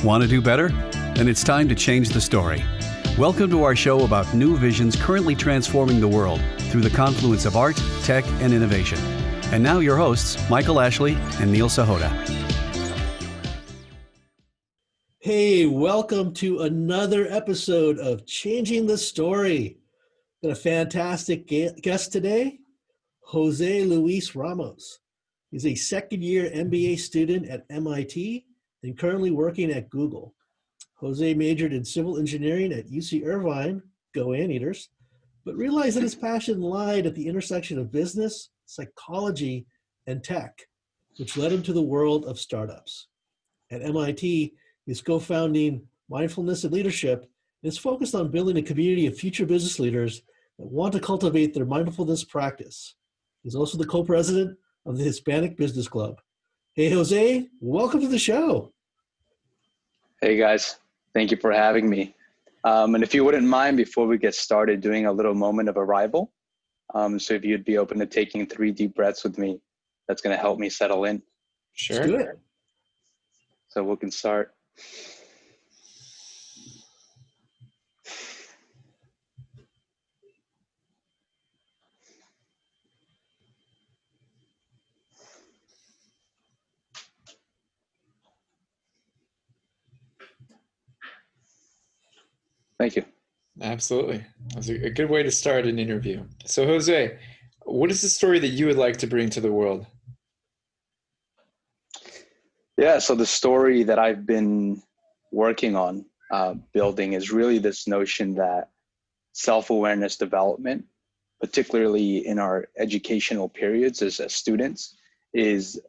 Want to do better? Then it's time to change the story. Welcome to our show about new visions currently transforming the world through the confluence of art, tech, and innovation. And now your hosts, Michael Ashley and Neil Sahota. Hey, welcome to another episode of Changing the Story. Got a fantastic guest today, Jose Luis Ramos. He's a second-year MBA student at MIT and currently working at Google. Jose majored in civil engineering at UC Irvine, go Anteaters, but realized that his passion lied at the intersection of business, psychology, and tech, which led him to the world of startups. At MIT, he's co-founding Mindfulness Leadership and is focused on building a community of future business leaders that want to cultivate their mindfulness practice. He's also the co-president of the Hispanic Business Club. Hey, Jose, welcome to the show. Hey, guys. Thank you for having me. And if you wouldn't mind, before we get started, doing a little moment of arrival. So if you'd be open to taking 3 deep breaths with me, that's going to help me settle in. Sure. Let's do it. So we can start. Thank you. Absolutely. That's a good way to start an interview. So Jose, what is the story that you would like to bring to the world? Yeah, so the story that I've been working on building is really this notion that self-awareness development, particularly in our educational periods as students, is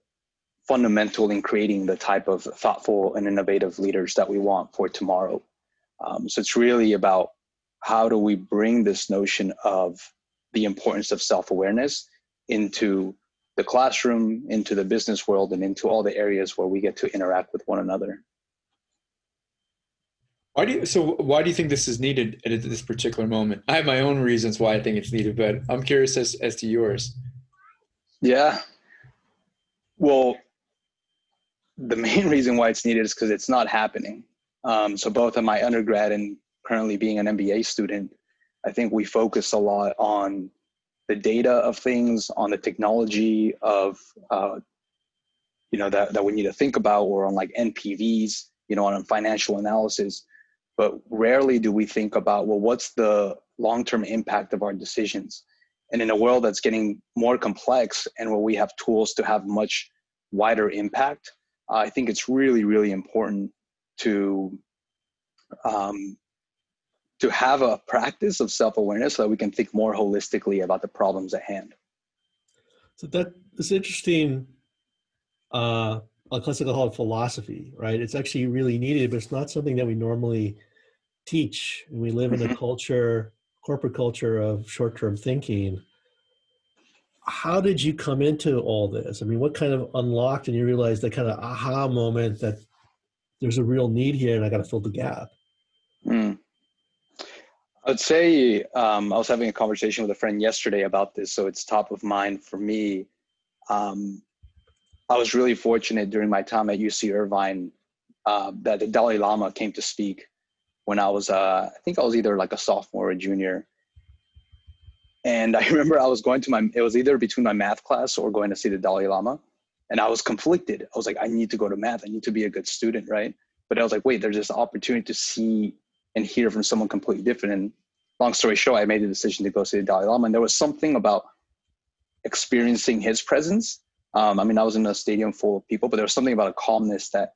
fundamental in creating the type of thoughtful and innovative leaders that we want for tomorrow. So it's really about how do we bring this notion of the importance of self-awareness into the classroom, into the business world, and into all the areas where we get to interact with one another. Why do you think this is needed at this particular moment? I have my own reasons why I think it's needed, but I'm curious as to yours. Yeah. Well, the main reason why it's needed is because it's not happening. So both in my undergrad and currently being an MBA student, I think we focus a lot on the data of things, on the technology of, that we need to think about, or on like NPVs, on financial analysis. But rarely do we think about, well, what's the long-term impact of our decisions? And in a world that's getting more complex and where we have tools to have much wider impact, I think it's really, really important to have a practice of self-awareness so that we can think more holistically about the problems at hand. So that's interesting. I'll call it philosophy, right? It's actually really needed, but it's not something that we normally teach. And we live in a corporate culture of short-term thinking. How did you come into all this? I mean, what kind of unlocked and you realized that kind of aha moment that there's a real need here and I got to fill the gap? I'd say I was having a conversation with a friend yesterday about this, so it's top of mind for me. I was really fortunate during my time at UC Irvine that the Dalai Lama came to speak when I was, I think I was either like a sophomore or a junior. And I remember I was it was either between my math class or going to see the Dalai Lama. And I was conflicted. I was like, I need to go to math. I need to be a good student, right? But I was like, wait, there's this opportunity to see and hear from someone completely different. And long story short, I made the decision to go see the Dalai Lama. And there was something about experiencing his presence. I was in a stadium full of people, but there was something about a calmness that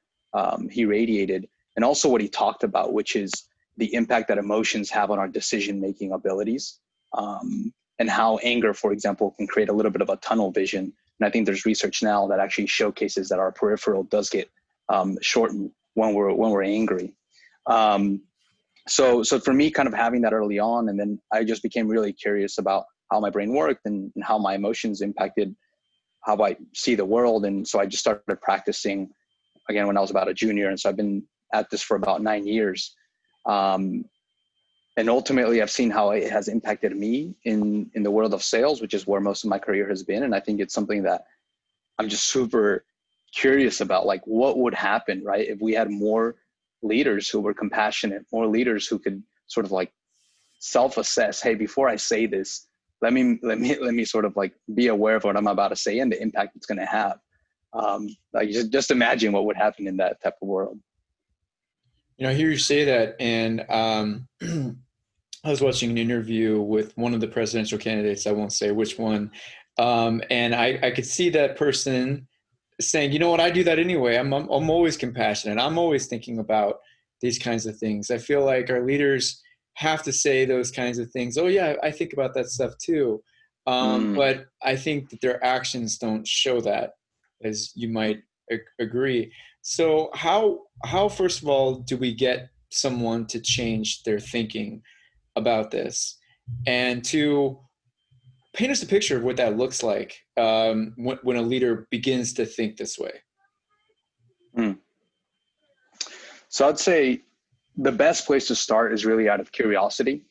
he radiated. And also what he talked about, which is the impact that emotions have on our decision-making abilities. And how anger, for example, can create a little bit of a tunnel vision. And I think there's research now that actually showcases that our peripheral does get shortened when we're angry. So for me, kind of having that early on, and then I just became really curious about how my brain worked and how my emotions impacted how I see the world. And so I just started practicing again when I was about a junior. And so I've been at this for about 9 years. And ultimately, I've seen how it has impacted me in the world of sales, which is where most of my career has been. And I think it's something that I'm just super curious about, like what would happen, right? If we had more leaders who were compassionate, more leaders who could sort of like self-assess, hey, before I say this, let me sort of like be aware of what I'm about to say and the impact it's going to have. Like just imagine what would happen in that type of world. I hear you say that, and I was watching an interview with one of the presidential candidates. I won't say which one, and I could see that person saying, you know what, I do that anyway. I'm always compassionate. I'm always thinking about these kinds of things. I feel like our leaders have to say those kinds of things. Oh yeah, I think about that stuff too. But I think that their actions don't show that, as you might agree. So how first of all do we get someone to change their thinking about this, and to paint us a picture of what that looks like when a leader begins to think this way? So I'd say the best place to start is really out of curiosity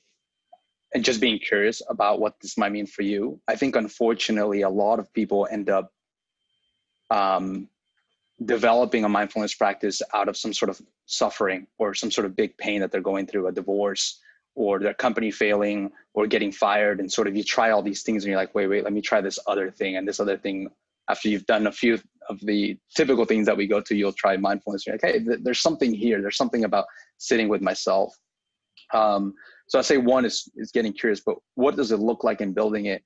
and just being curious about what this might mean for you. I think, unfortunately, a lot of people end up developing a mindfulness practice out of some sort of suffering or some sort of big pain that they're going through, a divorce or their company failing or getting fired. And sort of you try all these things and you're like, wait, let me try this other thing. And this other thing, after you've done a few of the typical things that we go to, you'll try mindfulness. You're like, hey, there's something here. There's something about sitting with myself. So I say one is getting curious, but what does it look like in building it?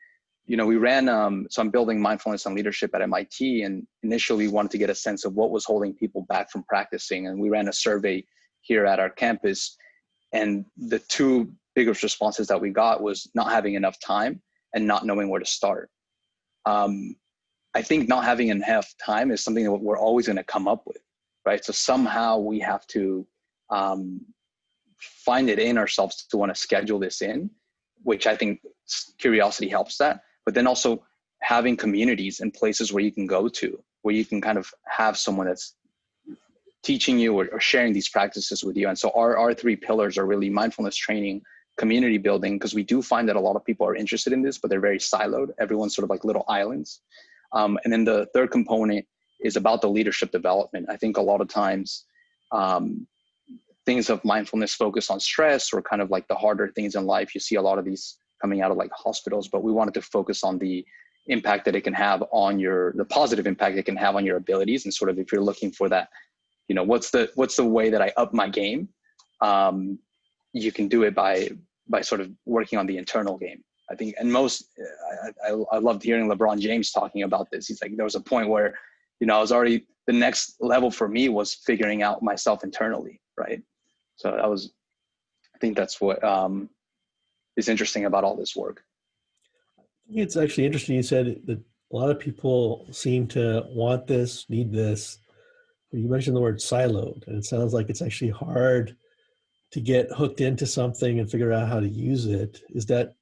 We ran, so I'm building mindfulness and leadership at MIT, and initially wanted to get a sense of what was holding people back from practicing. And we ran a survey here at our campus, and the two biggest responses that we got was not having enough time and not knowing where to start. I think not having enough time is something that we're always going to come up with, right? So somehow we have to find it in ourselves to want to schedule this in, which I think curiosity helps that. But then also having communities and places where you can go to, where you can kind of have someone that's teaching you or sharing these practices with you. And so our three pillars are really mindfulness training, community building, because we do find that a lot of people are interested in this, but they're very siloed. Everyone's sort of like little islands. And then the third component is about the leadership development. I think a lot of times things of mindfulness focus on stress or kind of like the harder things in life. You see a lot of these coming out of like hospitals, but we wanted to focus on the impact that it can have on the positive impact it can have on your abilities. And sort of, if you're looking for that, what's the way that I up my game? You can do it by sort of working on the internal game. I think, and I loved hearing LeBron James talking about this. He's like, there was a point where, I was already, the next level for me was figuring out myself internally. Right. So I think that's what is interesting about all this work. I think it's actually interesting. You said that a lot of people seem to want this, need this. You mentioned the word siloed, and it sounds like it's actually hard to get hooked into something and figure out how to use it. Is that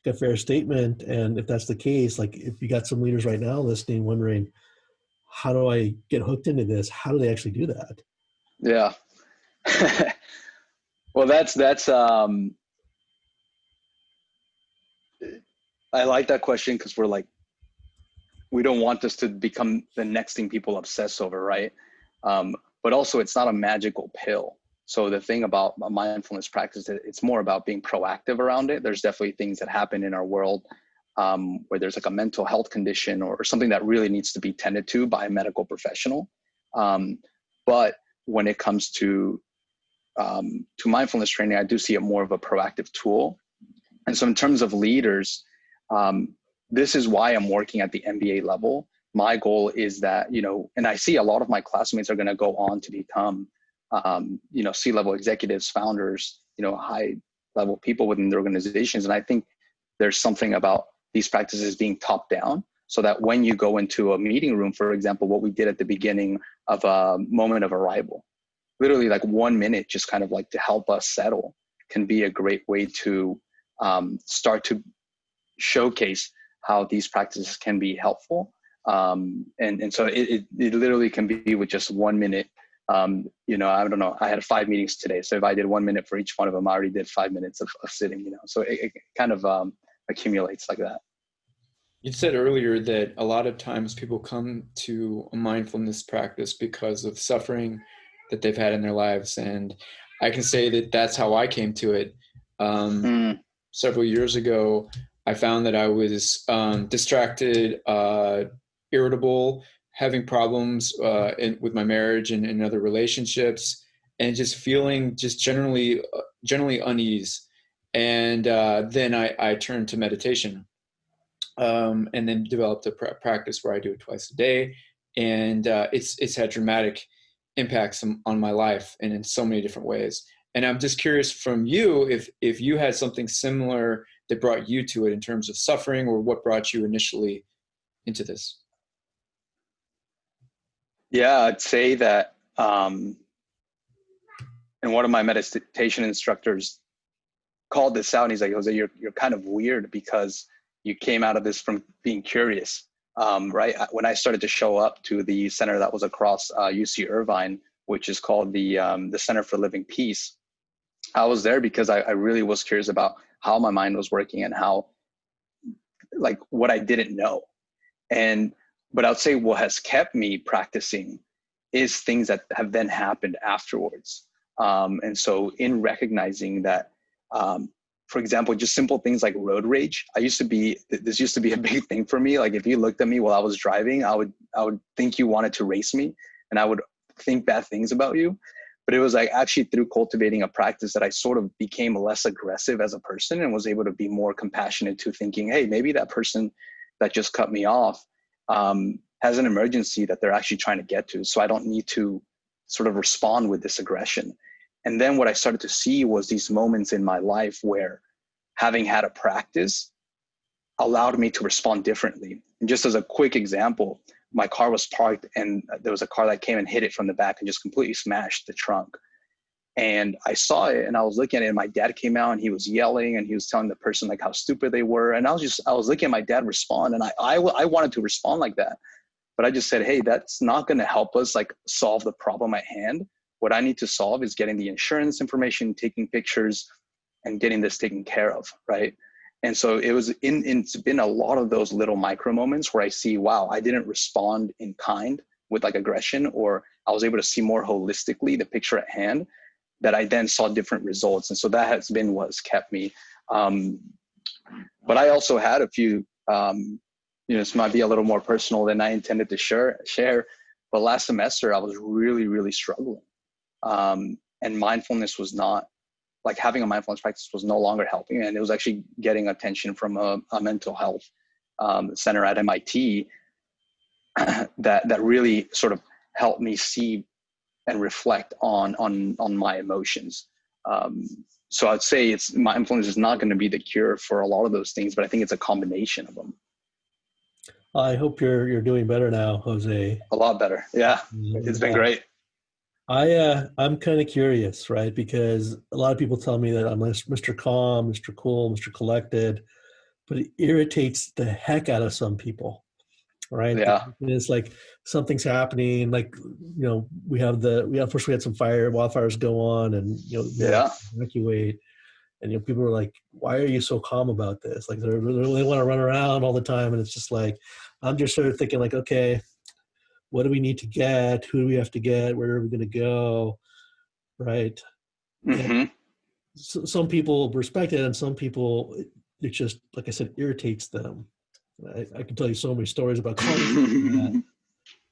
a fair statement? And if that's the case, like if you got some leaders right now listening, wondering, how do I get hooked into this? How do they actually do that? Yeah. Well, that's I like that question, because we don't want this to become the next thing people obsess over, right? But also, it's not a magical pill. So the thing about a mindfulness practice, it's more about being proactive around it. There's definitely things that happen in our world where there's like a mental health condition or something that really needs to be tended to by a medical professional. But when it comes to mindfulness training, I do see it more of a proactive tool. And so in terms of leaders, this is why I'm working at the MBA level. My goal is that, and I see a lot of my classmates are going to go on to become, C-level executives, founders, high-level people within the organizations. And I think there's something about these practices being top down, so that when you go into a meeting room, for example, what we did at the beginning of a moment of arrival, literally like 1 minute, just kind of like to help us settle, can be a great way to start to showcase how these practices can be helpful. And so it literally can be with just 1 minute. I don't know, I had 5 meetings today. So if I did 1 minute for each one of them, I already did 5 minutes of sitting, so it kind of accumulates like that. You said earlier that a lot of times people come to a mindfulness practice because of suffering that they've had in their lives. And I can say that that's how I came to it. Several years ago, I found that I was distracted, irritable, having problems with my marriage and in other relationships, and just feeling just generally unease. And then I turned to meditation, and then developed a practice where I do it twice a day. And it's had dramatic impacts on my life and in so many different ways. And I'm just curious from you, if you had something similar that brought you to it in terms of suffering, or what brought you initially into this. Yeah, I'd say that, and one of my meditation instructors called this out, and he's like, Jose, you're kind of weird because you came out of this from being curious, right? When I started to show up to the center that was across UC Irvine, which is called the Center for Living Peace, I was there because I really was curious about how my mind was working and how, like, what I didn't know. But I'd say what has kept me practicing is things that have then happened afterwards. And so in recognizing that, for example, just simple things like road rage. This used to be a big thing for me. Like, if you looked at me while I was driving, I would think you wanted to race me, and I would think bad things about you. But it was like actually through cultivating a practice that I sort of became less aggressive as a person and was able to be more compassionate to thinking, hey, maybe that person that just cut me off has an emergency that they're actually trying to get to. So I don't need to sort of respond with this aggression. And then what I started to see was these moments in my life where having had a practice allowed me to respond differently. And just as a quick example, my car was parked and there was a car that came and hit it from the back and just completely smashed the trunk. And I saw it and I was looking at it, and my dad came out and he was yelling and he was telling the person like how stupid they were. And I was looking at my dad respond, and I wanted to respond like that. But I just said, hey, that's not going to help us like solve the problem at hand. What I need to solve is getting the insurance information, taking pictures, and getting this taken care of, right? And so it's been a lot of those little micro moments where I see, wow, I didn't respond in kind with like aggression, or I was able to see more holistically the picture at hand, that I then saw different results. And so that has been what's kept me. But I also had a few, this might be a little more personal than I intended to share, but last semester I was really, really struggling. And mindfulness was not, like, having a mindfulness practice was no longer helping. And it was actually getting attention from a mental health center at MIT that really sort of helped me see and reflect on my emotions. So I'd say mindfulness is not going to be the cure for a lot of those things, but I think it's a combination of them. I hope you're doing better now, Jose. A lot better. Yeah. It's been great. I'm kind of curious, right? Because a lot of people tell me that I'm Mr. Calm, Mr. Cool, Mr. Collected, but it irritates the heck out of some people, right? Yeah. It's like something's happening. Like, we had some wildfires go on, and evacuate, and people were like, "Why are you so calm about this?" Like, they want to run around all the time, and it's just like, I'm just sort of thinking like, okay, what do we need to get? Who do we have to get? Where are we going to go? Right. Mm-hmm. So, some people respect it, and some people, it just, like I said, irritates them. I can tell you so many stories about that.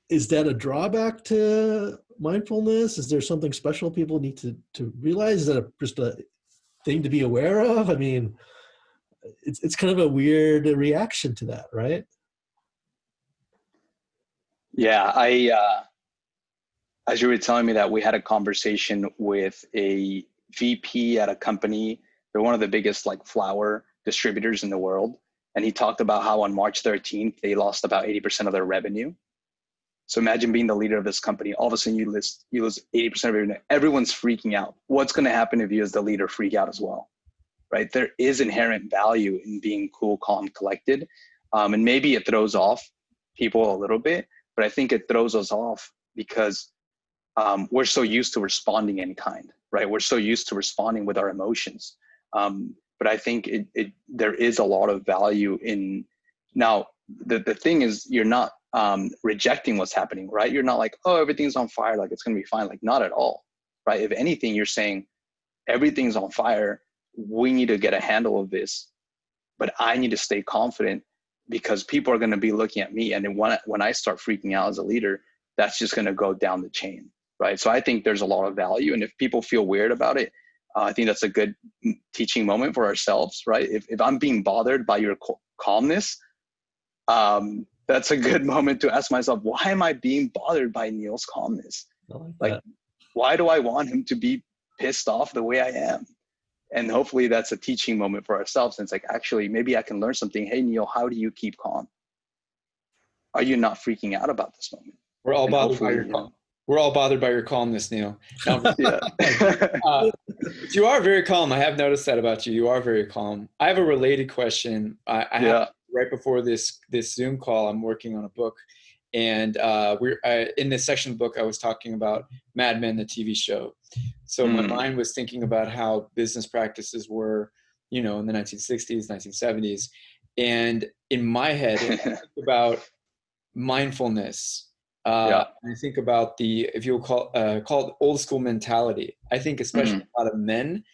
Is that a drawback to mindfulness? Is there something special people need to realize? Is that just a thing to be aware of? I mean, it's kind of a weird reaction to that, right? Yeah, as you were telling me that, we had a conversation with a VP at a company. They're one of the biggest like flower distributors in the world. And he talked about how on March 13th, they lost about 80% of their revenue. So imagine being the leader of this company. All of a sudden you lose 80% of revenue. Everyone's freaking out. What's going to happen if you as the leader freak out as well, right? There is inherent value in being cool, calm, collected. And maybe it throws off people a little bit, but I think it throws us off because we're so used to responding in kind, right? We're so used to responding with our emotions. But I think there is a lot of value in, now the thing is, you're not rejecting what's happening, right? You're not like, oh, everything's on fire, like it's going to be fine. Like, not at all, right? If anything, you're saying everything's on fire. We need to get a handle of this, but I need to stay confident because people are going to be looking at me. And then when I start freaking out as a leader, that's just going to go down the chain, right? So I think there's a lot of value. And if people feel weird about it, I think that's a good teaching moment for ourselves, right? If I'm being bothered by your calmness, that's a good moment to ask myself, why am I being bothered by Neil's calmness? Like, why do I want him to be pissed off the way I am? And hopefully that's a teaching moment for ourselves. And it's like, actually, maybe I can learn something. Hey, Neil, how do you keep calm? Are you not freaking out about this moment? We're all bothered by your calm. We're all bothered by your calmness, Neil. You are very calm. I have noticed that about you. You are very calm. I have a related question. I have, right before this Zoom call, I'm working on a book. And in this section of the book, I was talking about Mad Men, the TV show. So my mind was thinking about how business practices were, in the 1960s, 1970s. And in my head, I think about mindfulness. I think about if you'll call it old school mentality. I think especially a lot of men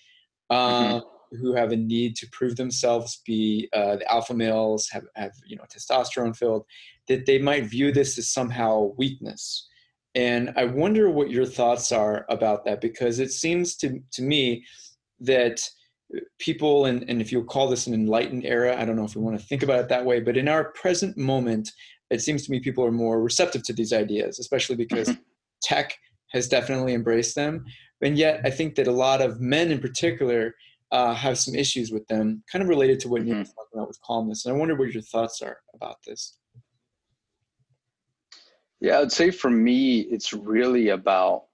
who have a need to prove themselves, be the alpha males, have testosterone filled, that they might view this as somehow weakness. And I wonder what your thoughts are about that, because it seems to me that people, and if you'll call this an enlightened era, I don't know if we want to think about it that way, but in our present moment, it seems to me people are more receptive to these ideas, especially because tech has definitely embraced them. And yet I think that a lot of men in particular have some issues with them, kind of related to what Neil was talking about with calmness. And I wonder what your thoughts are about this. Yeah, I'd say for me, it's really about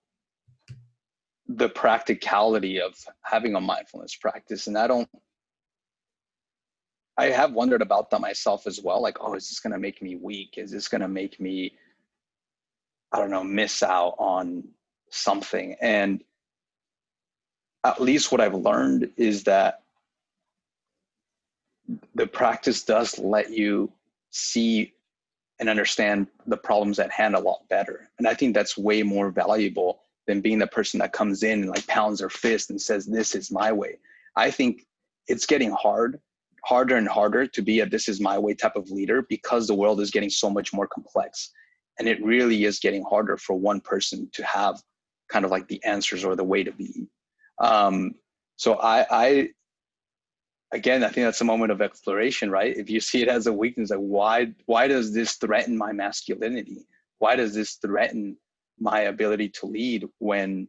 the practicality of having a mindfulness practice. And I have wondered about that myself as well. Like, oh, is this going to make me weak? Is this going to make me, I don't know, miss out on something? And at least what I've learned is that the practice does let you see and understand the problems at hand a lot better. And I think that's way more valuable than being the person that comes in and like pounds their fist and says, this is my way. I think it's getting harder and harder to be a this is my way type of leader, because the world is getting so much more complex. And it really is getting harder for one person to have kind of like the answers or the way to be. So again, I think that's a moment of exploration, right? If you see it as a weakness, like why does this threaten my masculinity? Why does this threaten my ability to lead, when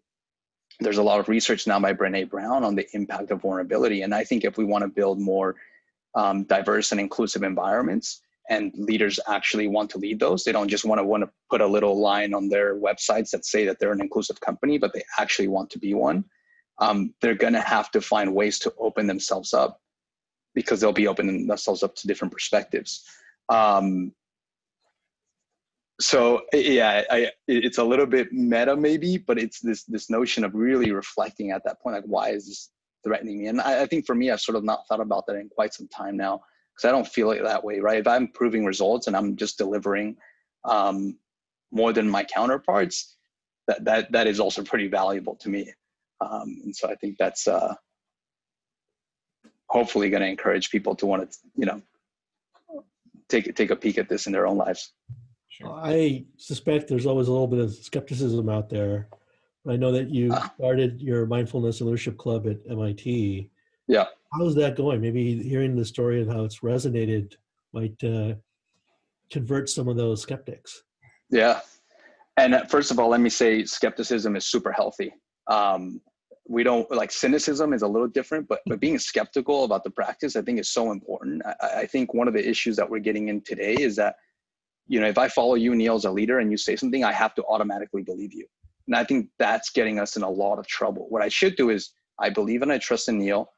there's a lot of research now by Brené Brown on the impact of vulnerability? And I think if we want to build more diverse and inclusive environments, and leaders actually want to lead those, they don't just want to put a little line on their websites that say that they're an inclusive company, but they actually want to be one. They're going to have to find ways to open themselves up, because they'll be opening themselves up to different perspectives. So yeah, it's a little bit meta maybe, but it's this notion of really reflecting at that point, like, why is this threatening me? And I think for me, I've sort of not thought about that in quite some time now, because I don't feel it that way, right? If I'm proving results and I'm just delivering more than my counterparts, that is also pretty valuable to me. And so I think that's hopefully going to encourage people to want to, take a peek at this in their own lives. Sure. I suspect there's always a little bit of skepticism out there. I know that you started your Mindfulness Leadership Club at MIT. Yeah. How's that going? Maybe hearing the story and how it's resonated might convert some of those skeptics. Yeah. And first of all, let me say skepticism is super healthy. We don't like cynicism is a little different, but being skeptical about the practice, I think, is so important. I think one of the issues that we're getting in today is that, if I follow you, Neil, as a leader, and you say something, I have to automatically believe you. And I think that's getting us in a lot of trouble. What I should do is I believe and I trust in Neil.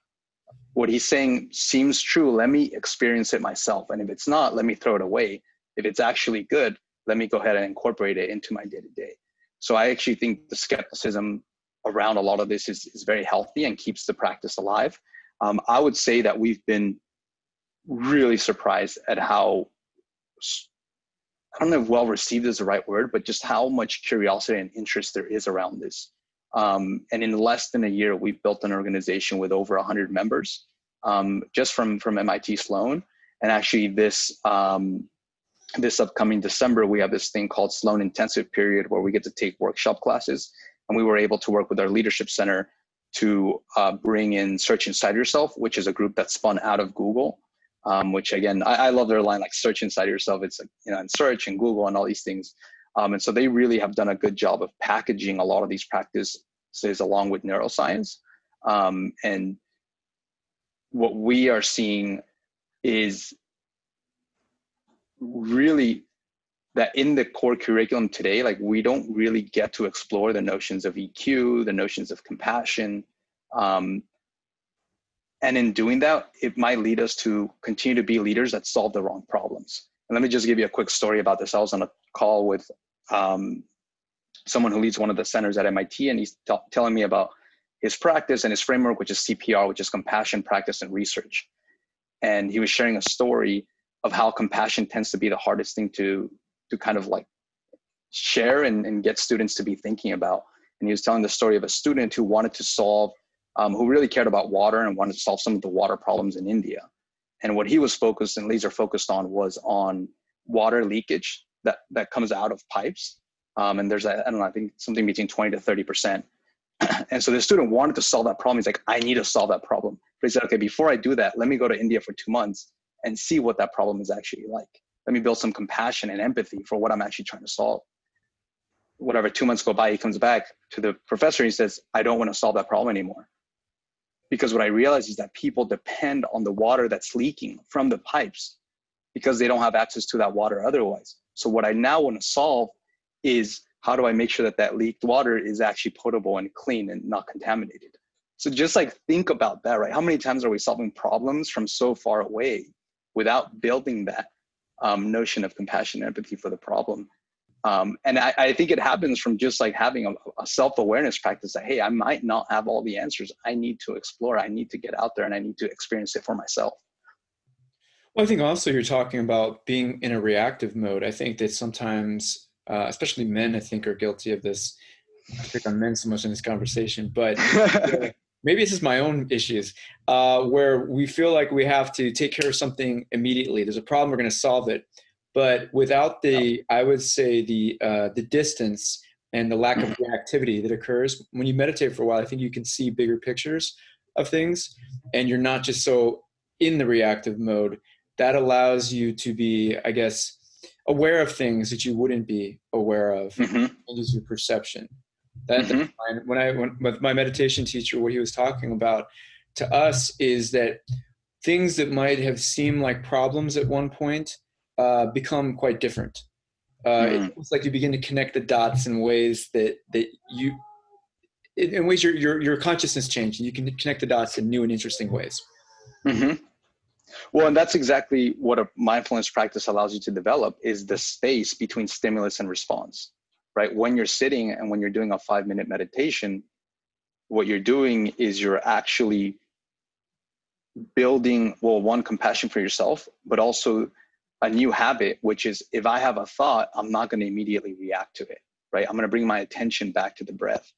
What he's saying seems true. Let me experience it myself. And if it's not, let me throw it away. If it's actually good, let me go ahead and incorporate it into my day-to-day. So I actually think the skepticism around a lot of this is very healthy and keeps the practice alive. I would say that we've been really surprised at how I don't know if well received is the right word, but just how much curiosity and interest there is around this. And in less than a year, we've built an organization with over 100 members, just from MIT Sloan. And actually this upcoming December, we have this thing called Sloan Intensive Period where we get to take workshop classes. And we were able to work with our leadership center to bring in Search Inside Yourself, which is a group that spun out of Google, which again, I love their line, like search inside yourself. It's like, and search and Google and all these things. And so they really have done a good job of packaging a lot of these practices along with neuroscience. And what we are seeing is really that in the core curriculum today, like we don't really get to explore the notions of EQ, the notions of compassion. And in doing that, it might lead us to continue to be leaders that solve the wrong problems. And let me just give you a quick story about this. I was on a call with someone who leads one of the centers at MIT, and he's telling me about his practice and his framework, which is CPR, which is compassion, practice, and research. And he was sharing a story of how compassion tends to be the hardest thing to kind of like share and get students to be thinking about. And he was telling the story of a student who wanted to solve, who really cared about water and wanted to solve some of the water problems in India. And what he was focused and laser focused on was on water leakage that comes out of pipes. And there's I don't know, I think something between 20 to 30%. And so the student wanted to solve that problem. He's like, I need to solve that problem. But he said, okay, before I do that, let me go to India for 2 months and see what that problem is actually like. Let me build some compassion and empathy for what I'm actually trying to solve. Whatever, 2 months go by, he comes back to the professor. He says, I don't want to solve that problem anymore. Because what I realized is that people depend on the water that's leaking from the pipes because they don't have access to that water otherwise. So what I now want to solve is how do I make sure that that leaked water is actually potable and clean and not contaminated? So just like think about that, right? How many times are we solving problems from so far away without building that notion of compassion and empathy for the problem? And I think it happens from just like having a self-awareness practice that, hey, I might not have all the answers. I need to explore, I need to get out there, and I need to experience it for myself. Well, I think also you're talking about being in a reactive mode. I think that sometimes, especially men, I think are guilty of this. I don't pick on men so much in this conversation, but maybe it's just my own issues, where we feel like we have to take care of something immediately. There's a problem, we're going to solve it. But without I would say the distance and the lack of reactivity that occurs when you meditate for a while, I think you can see bigger pictures of things, and you're not just so in the reactive mode. That allows you to be, I guess, aware of things that you wouldn't be aware of. Changes your perception. When I went with my meditation teacher, what he was talking about to us is that things that might have seemed like problems at one point become quite different. It's like you begin to connect the dots in ways that your consciousness change, and you can connect the dots in new and interesting ways. Well, and that's exactly what a mindfulness practice allows you to develop, is the space between stimulus and response, right? When you're sitting and when you're doing a 5-minute meditation, what you're doing is you're actually building, well, one, compassion for yourself, but also a new habit, which is if I have a thought, I'm not going to immediately react to it, right? I'm going to bring my attention back to the breath.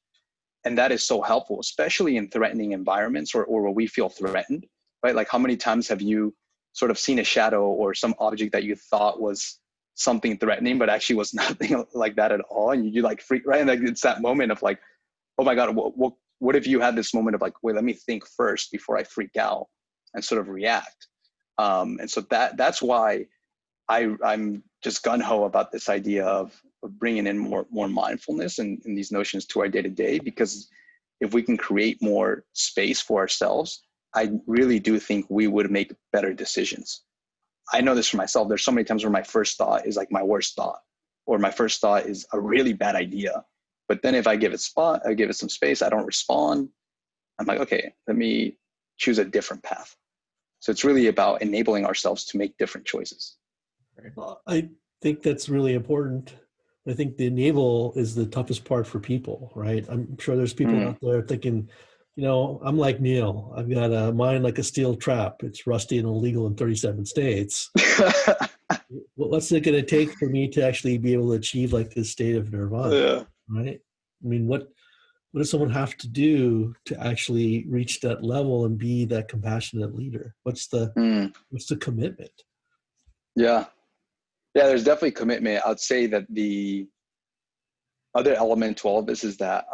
And that is so helpful, especially in threatening environments or where we feel threatened, right? Like how many times have you sort of seen a shadow or some object that you thought was something threatening, but actually was nothing like that at all? And you like freak, right? And like it's that moment of like, oh my God, what if you had this moment of like, wait, let me think first before I freak out and sort of react. And so that's why I'm just gung-ho about this idea of bringing in more mindfulness and these notions to our day-to-day, because if we can create more space for ourselves, I really do think we would make better decisions. I know this for myself. There's so many times where my first thought is like my worst thought, or my first thought is a really bad idea. But then if I give it some space, I don't respond. I'm like, okay, let me choose a different path. So it's really about enabling ourselves to make different choices. I think that's really important. I think the enable is the toughest part for people, right? I'm sure there's people out there thinking, I'm like Neil. I've got a mind like a steel trap. It's rusty and illegal in 37 states. what's it going to take for me to actually be able to achieve like this state of nirvana? Yeah. Right? I mean, what does someone have to do to actually reach that level and be that compassionate leader? What's the commitment? Yeah. Yeah, there's definitely commitment. I'd say that the other element to all of this is that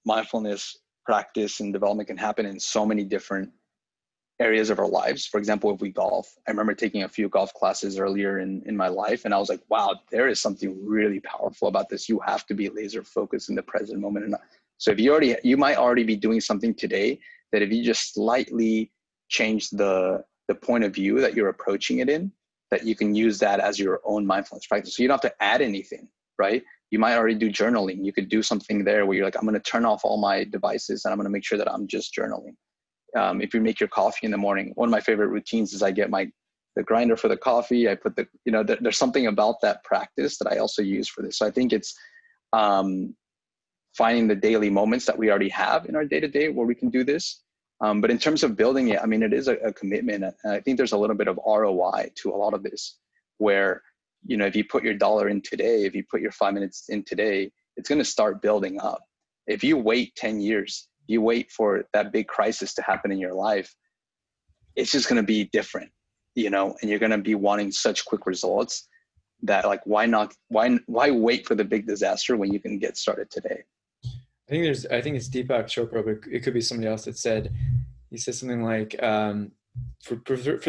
mindfulness practice and development can happen in so many different areas of our lives. For example, if we golf, I remember taking a few golf classes earlier in my life, and I was like, wow, there is something really powerful about this. You have to be laser focused in the present moment. And so if you might already be doing something today that if you just slightly change the point of view that you're approaching it in, that you can use that as your own mindfulness practice. So you don't have to add anything, right? You might already do journaling. You could do something there where you're like, I'm going to turn off all my devices and I'm going to make sure that I'm just journaling. If you make your coffee in the morning, one of my favorite routines is I get the grinder for the coffee. I put there's something about that practice that I also use for this. So I think it's finding the daily moments that we already have in our day-to-day where we can do this. But in terms of building it, I mean, it is a commitment. And I think there's a little bit of ROI to a lot of this where, if you put your dollar in today, if you put your 5 minutes in today, it's going to start building up. If you wait 10 years, you wait for that big crisis to happen in your life, it's just going to be different, and you're going to be wanting such quick results that like, why wait for the big disaster when you can get started today? I think it's Deepak Chopra, but it could be somebody else that he said something like, for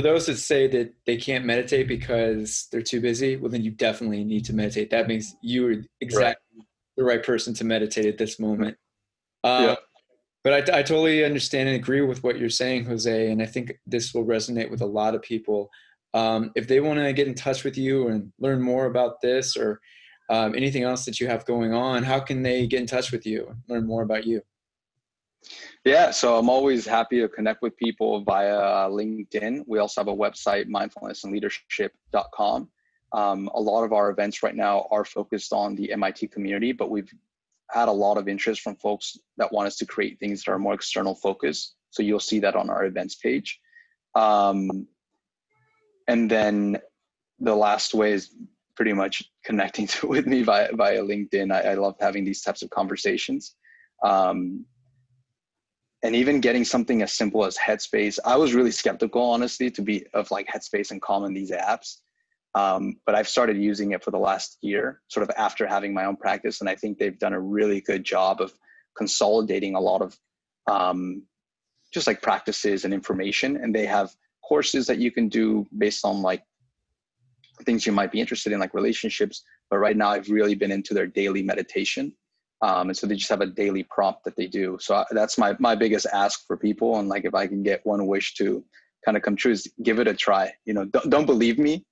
those that say that they can't meditate because they're too busy, well, then you definitely need to meditate. That means you're exactly the right person to meditate at this moment. But I totally understand and agree with what you're saying, Jose, and I think this will resonate with a lot of people. If they want to get in touch with you and learn more about this or anything else that you have going on, how can they get in touch with you and learn more about you? Yeah, so I'm always happy to connect with people via LinkedIn. We also have a website, mindfulnessleadership.com. A lot of our events right now are focused on the MIT community, but we've had a lot of interest from folks that want us to create things that are more external focused. So you'll see that on our events page. And then the last way is pretty much connecting with me via LinkedIn. I love having these types of conversations. And even getting something as simple as Headspace. I was really skeptical, honestly, of like Headspace and Calm and these apps. But I've started using it for the last year, sort of after having my own practice. And I think they've done a really good job of consolidating a lot of just like practices and information. And they have courses that you can do based on like things you might be interested in, like relationships. But right now I've really been into their daily meditation. And so they just have a daily prompt that they do. So that's my biggest ask for people. And like, if I can get one wish to kind of come true, is give it a try. Don't believe me,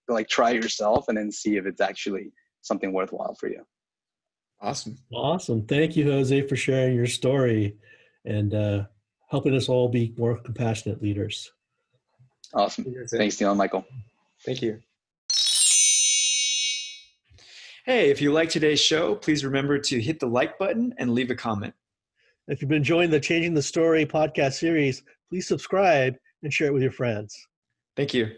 but like try it yourself and then see if it's actually something worthwhile for you. Awesome. Thank you, Jose, for sharing your story and helping us all be more compassionate leaders. Awesome. Thanks, Neil and Michael. Thank you. Hey, if you like today's show, please remember to hit the like button and leave a comment. If you've been enjoying the Changing the Story podcast series, please subscribe and share it with your friends. Thank you.